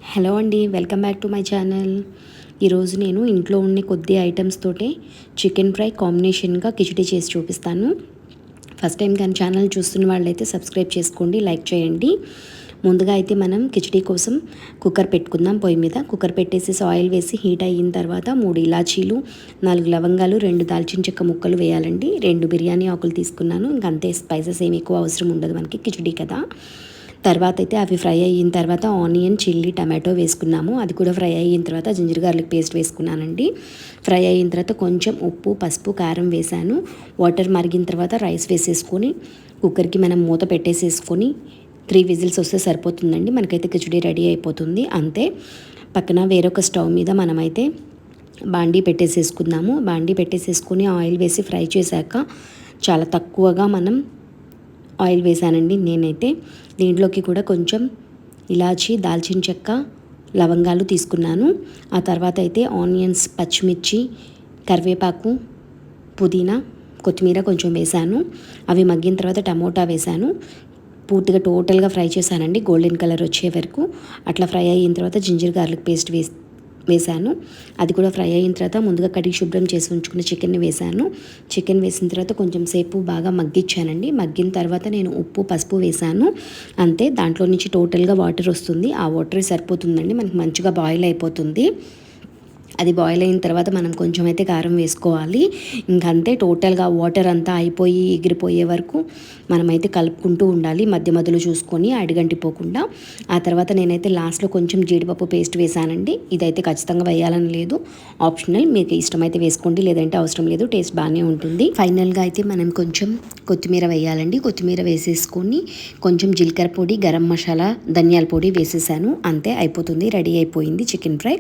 Hello అండి, welcome back to my channel. ఈరోజు నేను ఇంట్లో ఉండే కొద్ది ఐటమ్స్ తోటే చికెన్ ఫ్రై కాంబినేషన్గా కిచిడి చేసి చూపిస్తాను. ఫస్ట్ టైం కానీ ఛానల్ చూస్తున్న వాళ్ళైతే సబ్స్క్రైబ్ చేసుకోండి, లైక్ చేయండి. ముందుగా అయితే మనం కిచిడి కోసం కుక్కర్ పెట్టుకుందాం. పొయ్యి మీద కుక్కర్ పెట్టేసి ఆయిల్ వేసి హీట్ అయిన తర్వాత 3 ఇలాచీలు, 4 లవంగాలు, 2 దాల్చిన చెక్క ముక్కలు వేయాలండి. 2 బిర్యానీ ఆకులు తీసుకున్నాను. ఇంకంతే, స్పైసెస్ ఏమి ఎక్కువ అవసరం ఉండదు, మనకి కిచిడి కదా. తర్వాత అయితే అవి ఫ్రై అయిన తర్వాత ఆనియన్, చిల్లీ, టమాటో వేసుకున్నాము. అది కూడా ఫ్రై అయిన తర్వాత జింజర్ గార్లిక్ పేస్ట్ వేసుకున్నానండి. ఫ్రై అయిన తర్వాత కొంచెం ఉప్పు, పసుపు, కారం వేసాను. వాటర్ మరిగిన తర్వాత రైస్ వేసేసుకొని కుక్కర్కి మనం మూత పెట్టేసేసుకొని 3 విజిల్స్ వస్తే సరిపోతుందండి. మనకైతే కిచిడి రెడీ అయిపోతుంది, అంతే. పక్కన వేరొక స్టవ్ మీద మనమైతే బాండీ పెట్టేసేసుకుందాము. బాండీ పెట్టేసేసుకొని ఆయిల్ వేసి ఫ్రై చేశాక చాలా తక్కువగా మనం ఆయిల్ వేసానండి నేనైతే. దీంట్లోకి కూడా కొంచెం ఇలాచి, దాల్చిన చెక్క, లవంగాలు తీసుకున్నాను. ఆ తర్వాత అయితే ఆనియన్స్, పచ్చిమిర్చి, కరివేపాకు, పుదీనా, కొత్తిమీర కొంచెం వేసాను. అవి మగ్గిన తర్వాత టమోటా వేసాను. పూర్తిగా టోటల్గా ఫ్రై చేశానండి, గోల్డెన్ కలర్ వచ్చే వరకు. అట్లా ఫ్రై అయిన తర్వాత జింజర్ గార్లిక్ పేస్ట్ వేసాను. అది కూడా ఫ్రై అయిన తర్వాత ముందుగా కడిగి శుభ్రం చేసి ఉంచుకున్న చికెన్ని వేసాను. చికెన్ వేసిన తర్వాత కొంచెం సేపు బాగా మగ్గించానండి. మగ్గిన తర్వాత నేను ఉప్పు, పసుపు వేసాను, అంతే. దాంట్లో నుంచి టోటల్గా వాటర్ వస్తుంది. ఆ వాటర్ సరిపోతుందండి, మనకి మంచిగా బాయిల్ అయిపోతుంది. అది బాయిల్ అయిన తర్వాత మనం కొంచెం అయితే కారం వేసుకోవాలి. ఇంకంతే, టోటల్గా వాటర్ అంతా అయిపోయి ఎగిరిపోయే వరకు మనమైతే కలుపుకుంటూ ఉండాలి, మధ్య మధ్యలో చూసుకొని అడుగంటిపోకుండా. ఆ తర్వాత నేనైతే లాస్ట్లో కొంచెం జీడిపప్పు పేస్ట్ వేసానండి. ఇదైతే ఖచ్చితంగా వేయాలని లేదు, ఆప్షనల్. మీకు ఇష్టమైతే వేసుకోండి, లేదంటే అవసరం లేదు, టేస్ట్ బాగానే ఉంటుంది. ఫైనల్గా అయితే మనం కొంచెం కొత్తిమీర వేయాలండి. కొత్తిమీర వేసేసుకొని కొంచెం జీలకర్ర పొడి, గరం మసాలా, ధనియాల పొడి వేసేసాను, అంతే. అయిపోతుంది, రెడీ అయిపోయింది చికెన్ ఫ్రై.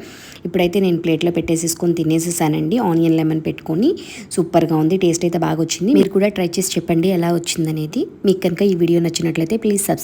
ఇప్పుడైతే నేను ప్లేట్లో పెట్టేసేసుకొని తినేసేసానండి, ఆనియన్ లెమన్ పెట్టుకొని. సూపర్గా ఉంది, టేస్ట్ అయితే బాగా వచ్చింది. మీరు కూడా ట్రై చేసి చెప్పండి ఎలా వచ్చిందనేది. మీకు కనుక ఈ వీడియో నచ్చినట్లయితే ప్లీజ్ సబ్స్క్రైబ్.